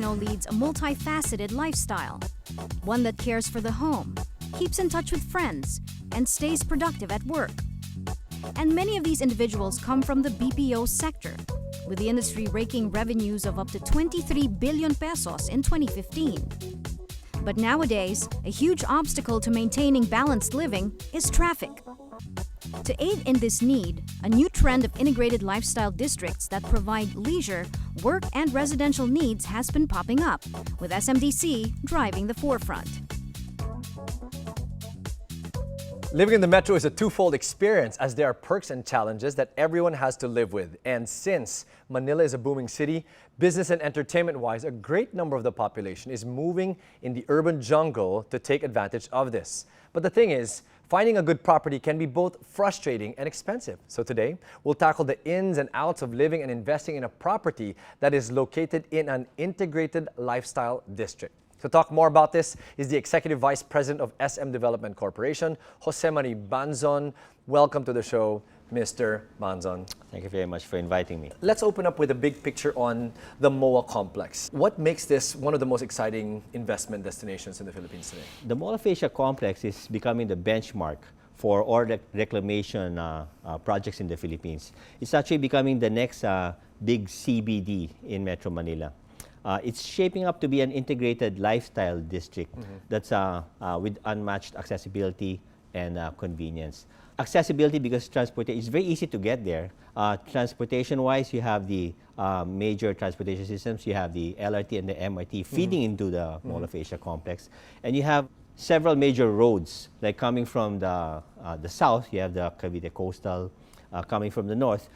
Filipino leads a multifaceted lifestyle, one that cares for the home, keeps in touch with friends, and stays productive at work. And many of these individuals come from the BPO sector, with the industry raking revenues of up to 23 billion pesos in 2015. But nowadays, a huge obstacle to maintaining balanced living is traffic. To aid in this need, a new trend of integrated lifestyle districts that provide leisure, work, and residential needs has been popping up, with SMDC driving the forefront. Living in the metro is a twofold experience, as there are perks and challenges that everyone has to live with. And since Manila is a booming city, business and entertainment-wise, a great number of the population is moving in the urban jungle to take advantage of this. But the thing is, finding a good property can be both frustrating and expensive. So today, we'll tackle the ins and outs of living and investing in a property that is located in an integrated lifestyle district. To talk more about this is the Executive Vice President of SM Development Corporation, Jose Marie Banzon. Welcome to the show, Mr. Banzon. Thank you very much for inviting me. Let's open up with a big picture on the MOA complex. What makes this one of the most exciting investment destinations in the Philippines today? The Mall of Asia complex is becoming the benchmark for all reclamation projects in the Philippines. It's actually becoming the next big CBD in Metro Manila. It's shaping up to be an integrated lifestyle district that's with unmatched accessibility and convenience. Accessibility because transportation is very easy to get there. Transportation-wise, you have the major transportation systems. You have the LRT and the MRT feeding into the Mall of Asia complex. And you have several major roads, like coming from the south, you have the Cavite Coastal. Coming from the north,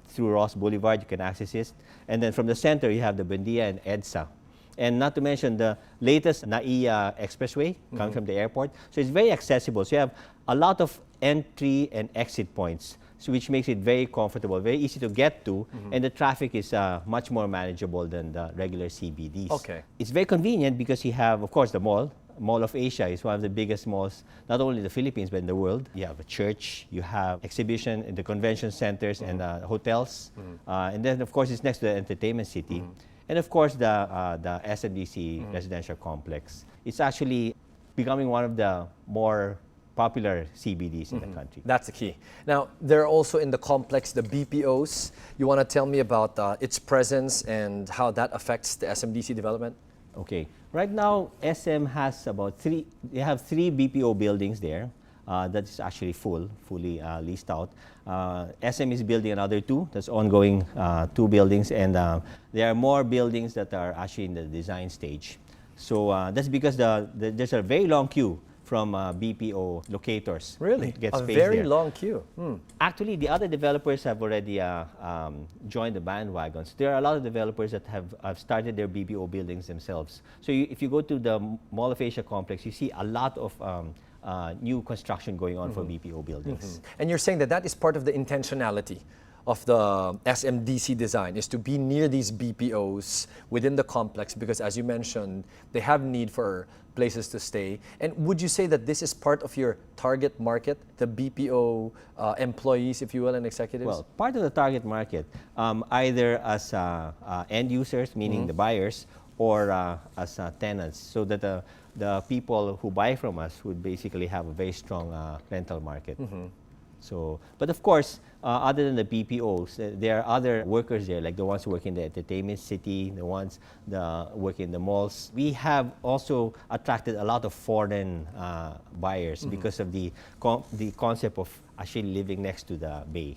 through Ross Boulevard, you can access it. And then from the center, you have the Buendia and EDSA. And not to mention the latest NAIA Expressway coming from the airport. So it's very accessible. So you have a lot of entry and exit points, so which makes it very comfortable, very easy to get to, and the traffic is much more manageable than the regular CBDs. Okay. It's very convenient because you have, of course, the mall. Mall of Asia is one of the biggest malls, not only in the Philippines, but in the world. You have a church, you have exhibition in the convention centers and hotels. And then, of course, it's next to the entertainment city. And, of course, the SMDC residential complex. It's actually becoming one of the more popular CBDs in the country. That's the key. Now, there are also in the complex the BPOs. You want to tell me about its presence and how that affects the SMDC development? Okay. Right now, SM has they have three BPO buildings there. That is actually fully leased out. SM is building another two, that's ongoing, two buildings, and there are more buildings that are actually in the design stage. So that's because there's a very long queue from BPO locators. Really? To get a space very there. long queue. Actually, the other developers have already joined the bandwagons. There are a lot of developers that have started their BPO buildings themselves. So if you go to the Mall of Asia complex, you see a lot of new construction going on for BPO buildings. And you're saying that that is part of the intentionality of the SMDC design, is to be near these BPOs within the complex because, as you mentioned, they have need for places to stay. And would you say that this is part of your target market, the BPO employees, if you will, and executives? Well, part of the target market, either as end users, meaning the buyers, or as tenants, so that the people who buy from us would basically have a very strong rental market. So, but of course, other than the BPOs, there are other workers there, like the ones who work in the entertainment city, the ones that work in the malls. We have also attracted a lot of foreign buyers because of the concept of actually living next to the bay.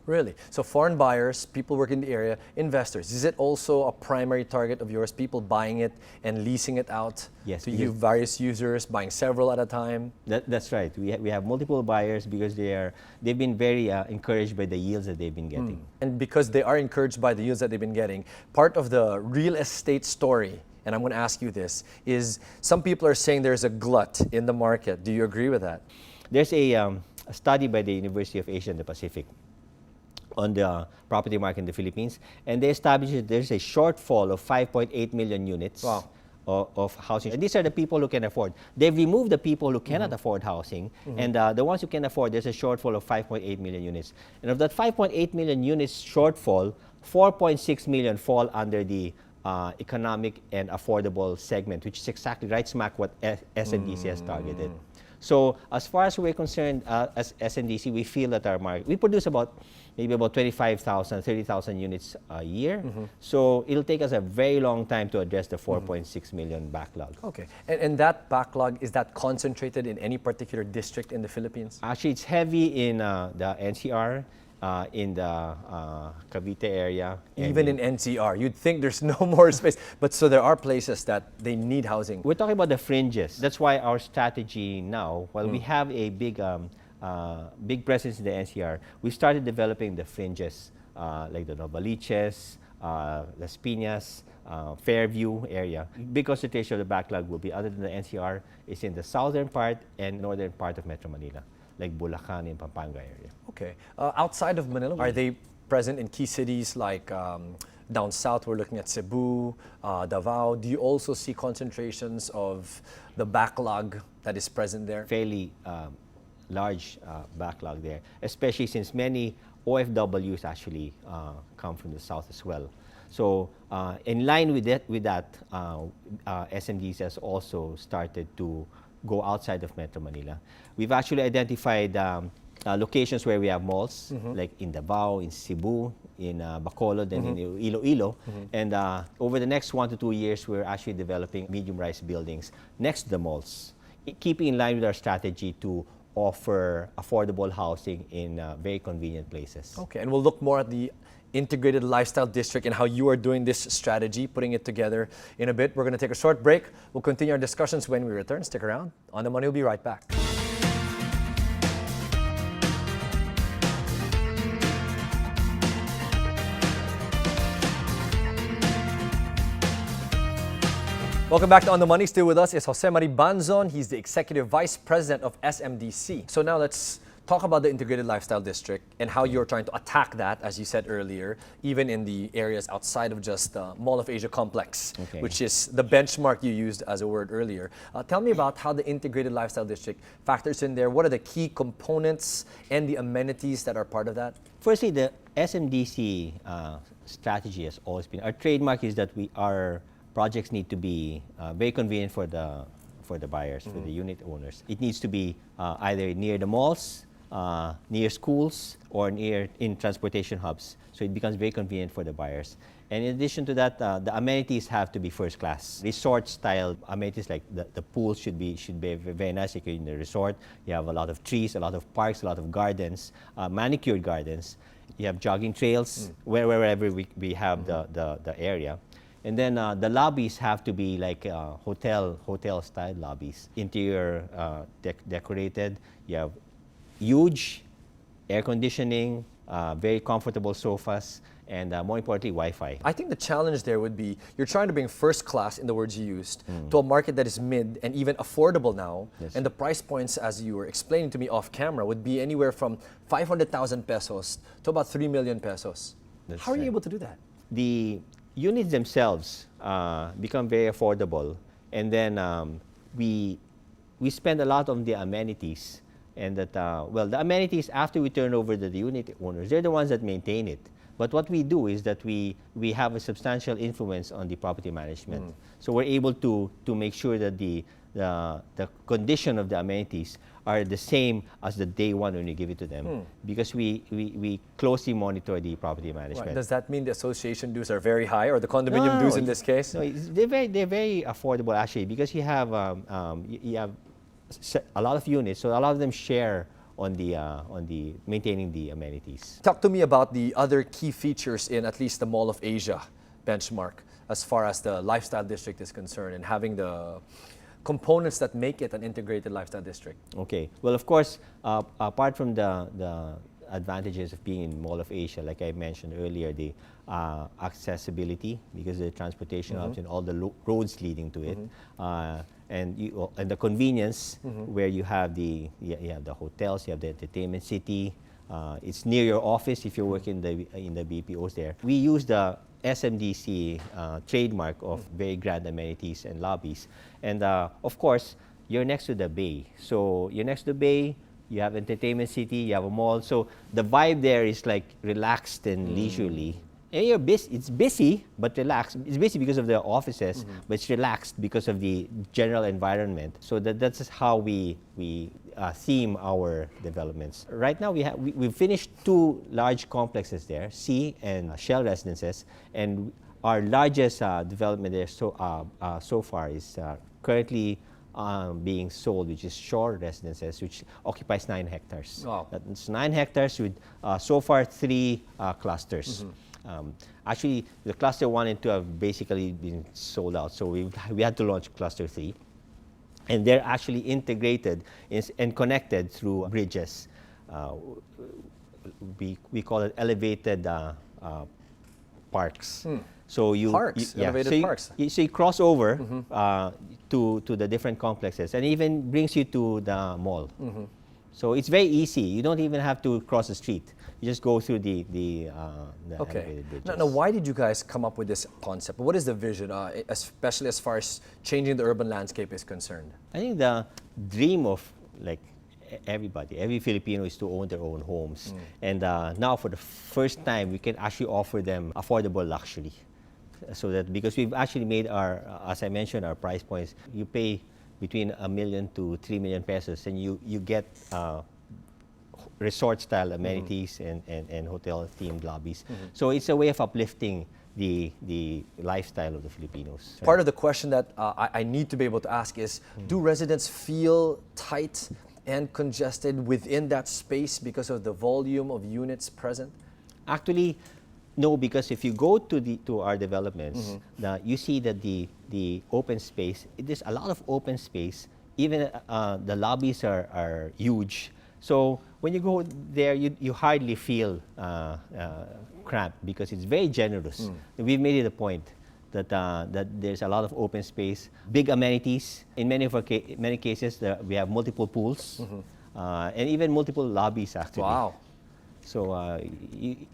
Really? So foreign buyers, people working in the area, investors. Is it also a primary target of yours, people buying it and leasing it out to you, various users, buying several at a time? That's right. We have multiple buyers because they've been very encouraged by the yields that they've been getting. And because they are encouraged by the yields that they've been getting, part of the real estate story, and I'm going to ask you this, is some people are saying there's a glut in the market. Do you agree with that? There's a study by the University of Asia and the Pacific on the property market in the Philippines, and they established that there's a shortfall of 5.8 million units of housing. And these are the people who can afford. They've removed the people who cannot afford housing, and the ones who can afford, there's a shortfall of 5.8 million units. And of that 5.8 million units shortfall, 4.6 million fall under the economic and affordable segment, which is exactly right smack what SMDC has targeted. So as far as we're concerned, as SMDC, we feel that our market, we produce maybe about 25,000, 30,000 units a year. So it'll take us a very long time to address the 4.6 million backlog. Okay. And that backlog, is that concentrated in any particular district in the Philippines? Actually, it's heavy in the NCR, in the Cavite area. Even in NCR, you'd think there's no more space. But so there are places that they need housing. We're talking about the fringes. That's why our strategy now, while we have a big presence in the NCR, we started developing the fringes, like the Novaliches, Las Piñas, Fairview area. Big concentration of the backlog will be, other than the NCR, is in the southern part and northern part of Metro Manila, like Bulacan and Pampanga area. Okay. Outside of Manila, are they present in key cities like down south? We're looking at Cebu, Davao. Do you also see concentrations of the backlog that is present there? Fairly large backlog there, especially since many OFWs actually come from the south as well. So in line with that, SMDC has also started to go outside of Metro Manila. We've actually identified locations where we have malls, like in Davao, in Cebu, in Bacolod, and in Iloilo. And over the next 1 to 2 years, we're actually developing medium-rise buildings next to the malls, keeping in line with our strategy to offer affordable housing in very convenient places. Okay, and we'll look more at the integrated lifestyle district and how you are doing this strategy, putting it together in a bit. We're going to take a short break. We'll continue our discussions when we return. Stick around. On the Money, we'll be right back. Welcome back to On the Money. Still with us is Jose Mari Banzon. He's the Executive Vice President of SMDC. So now let's talk about the Integrated Lifestyle District and how you're trying to attack that, as you said earlier, even in the areas outside of just the Mall of Asia complex, which is the benchmark you used as a word earlier. Tell me about how the Integrated Lifestyle District factors in there. What are the key components and the amenities that are part of that? Firstly, the SMDC strategy has always been, our trademark is that our projects need to be very convenient for the buyers, for the unit owners. It needs to be either near the malls, near schools, or in transportation hubs. So it becomes very convenient for the buyers. And in addition to that, the amenities have to be first class. Resort-style amenities like the pool should be very nice. If you're in the resort, you have a lot of trees, a lot of parks, a lot of gardens, manicured gardens. You have jogging trails wherever we have the area. And then the lobbies have to be like hotel-style lobbies. Interior decorated. You have huge air conditioning, very comfortable sofas, and more importantly, Wi-Fi. I think the challenge there would be you're trying to bring first class, in the words you used, to a market that is mid and even affordable now. Yes. And the price points, as you were explaining to me off camera, would be anywhere from 500,000 pesos to about 3 million pesos. That's How are you right. able to do that? The units themselves become very affordable, and then we spend a lot on the amenities, and that the amenities, after we turn over to the unit owners, they're the ones that maintain it. But what we do is that we have a substantial influence on the property management. So we're able to make sure that the condition of the amenities are the same as the day one when we give it to them, because we closely monitor the property management. Right. Does that mean the association dues are very high, or the condominium dues in this case? No, they're very affordable actually, because you have a lot of units, so a lot of them share on the maintaining the amenities. Talk to me about the other key features in at least the Mall of Asia benchmark as far as the lifestyle district is concerned, and having the components that make it an integrated lifestyle district. Okay. Well, of course, apart from the advantages of being in Mall of Asia, like I mentioned earlier, the accessibility, because of the transportation hubs and all the roads leading to it, and the convenience, where you have the hotels, you have the entertainment city. It's near your office if you're working in the BPOs there. We use the SMDC trademark of very grand amenities and lobbies. And of course, you're next to the bay. So you're next to the bay, you have entertainment city, you have a mall. So the vibe there is like relaxed and leisurely. And it's busy but relaxed. It's busy because of the offices, but it's relaxed because of the general environment. So that's how we theme our developments. Right now we've finished 2 large complexes there, C and Shell residences, and our largest development there so far is currently being sold, which is Shore Residences, which occupies 9 hectares. Wow. That's 9 hectares with so far 3 clusters. Actually, the cluster 1 and 2 have basically been sold out, so we had to launch cluster 3. And they're actually integrated and connected through bridges. We call it elevated parks. So elevated parks. So you cross over to the different complexes, and even brings you to the mall. So it's very easy. You don't even have to cross the street. You just go through the elevated bridges. Now, why did you guys come up with this concept? What is the vision, especially as far as changing the urban landscape is concerned? I think the dream of every Filipino is to own their own homes. And now for the first time, we can actually offer them affordable luxury. So that because we've actually made as I mentioned, our price points, you pay between 1 million to 3 million pesos, and you get resort-style amenities and hotel-themed lobbies. So it's a way of uplifting the lifestyle of the Filipinos. Part of the question that I need to be able to ask is, do residents feel tight and congested within that space because of the volume of units present? Actually, no, because if you go to our developments, you see that the open space, there's a lot of open space. Even the lobbies are huge. So when you go there, you hardly feel cramped because it's very generous. We've made it a point that there's a lot of open space, big amenities. In many cases, we have multiple pools and even multiple lobbies actually. Wow. So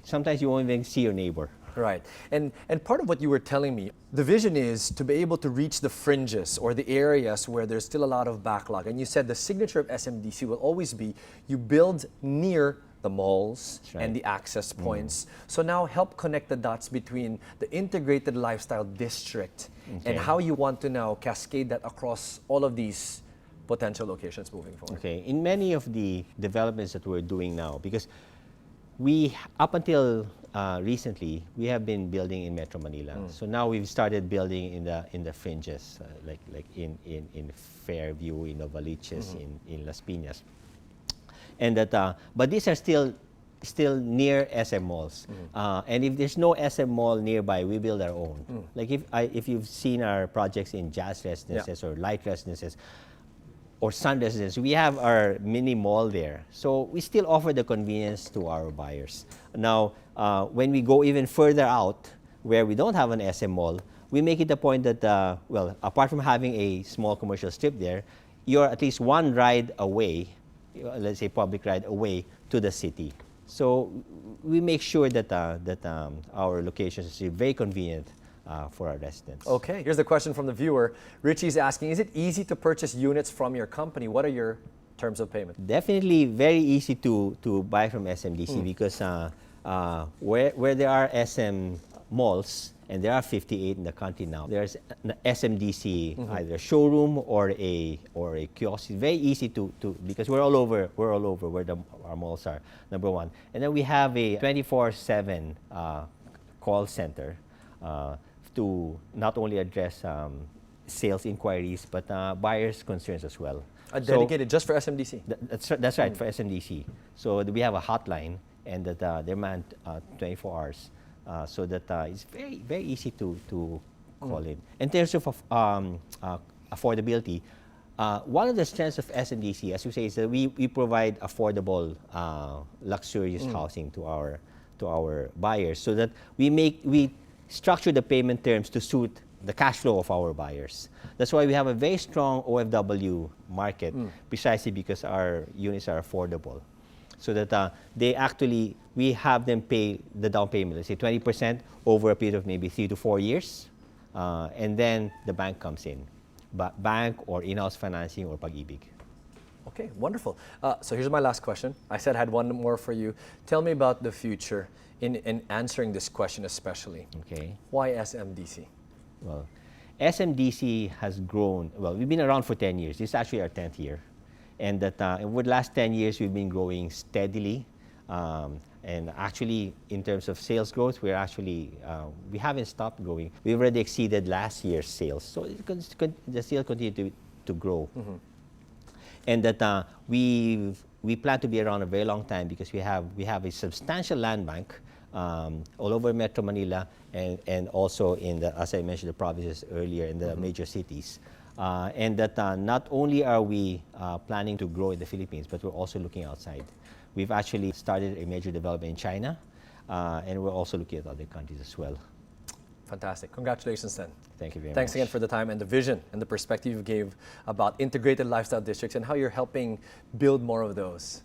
sometimes you won't even see your neighbor. Right. And part of what you were telling me, the vision is to be able to reach the fringes or the areas where there's still a lot of backlog. And you said the signature of SMDC will always be you build near the malls and the access points. So now help connect the dots between the integrated lifestyle district and how you want to now cascade that across all of these potential locations moving forward. Okay. In many of the developments that we're doing now, because up until recently, we have been building in Metro Manila. So now we've started building in the fringes, like in Fairview, in Novaliches, in Las Piñas, and but these are still near SM malls. And if there's no SM mall nearby, we build our own. Like if you've seen our projects in Jazz Residences or Light Residences, or Sun Residence, we have our mini mall there. So we still offer the convenience to our buyers. Now, when we go even further out, where we don't have an SM mall, we make it a point that, apart from having a small commercial strip there, you're at least one ride away, let's say public ride away to the city. So we make sure that our locations are very convenient for our residents. Okay, here's the question from the viewer. Richie's asking, is it easy to purchase units from your company? What are your terms of payment? Definitely very easy to buy from SMDC because where there are SM malls, and there are 58 in the country now, there's an SMDC, either a showroom or a kiosk. It's very easy to because we're all over where our malls are, number one. And then we have a 24/7 call center to not only address sales inquiries, but buyers' concerns as well. Dedicated just for SMDC? That's right, for SMDC. So we have a hotline, and that they're manned 24 hours, so that it's very, very easy to call in. In terms of affordability, one of the strengths of SMDC, as you say, is that we provide affordable, luxurious housing to our buyers, so that we structure the payment terms to suit the cash flow of our buyers. That's why we have a very strong OFW market, precisely because our units are affordable. So that we have them pay the down payment, let's say 20% over a period of maybe 3 to 4 years, and then the bank comes in, bank or in-house financing or Pag-ibig. Okay, wonderful. So here's my last question. I said I had one more for you. Tell me about the future in answering this question especially. Okay. Why SMDC? Well, SMDC has grown. Well, we've been around for 10 years. This is actually our 10th year. And that over the last 10 years, we've been growing steadily. And actually, in terms of sales growth, we haven't stopped growing. We already exceeded last year's sales. So the sales continue to grow. Mm-hmm. And that we plan to be around a very long time because we have a substantial land bank all over Metro Manila and also in the, as I mentioned, the provinces earlier, in the major cities. And that not only are we planning to grow in the Philippines, but we're also looking outside. We've actually started a major development in China, and we're also looking at other countries as well. Fantastic. Congratulations then. Thank you very much. Thanks again for the time and the vision and the perspective you gave about integrated lifestyle districts and how you're helping build more of those.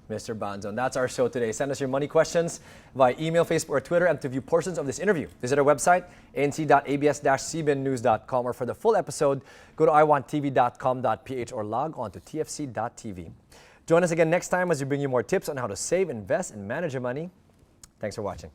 Mr. Banzon, that's our show today. Send us your money questions via email, Facebook, or Twitter. And to view portions of this interview, visit our website, anc.abs-cbnnews.com, or for the full episode, go to iwanttv.com.ph or log on to tfc.tv. Join us again next time as we bring you more tips on how to save, invest, and manage your money. Thanks for watching.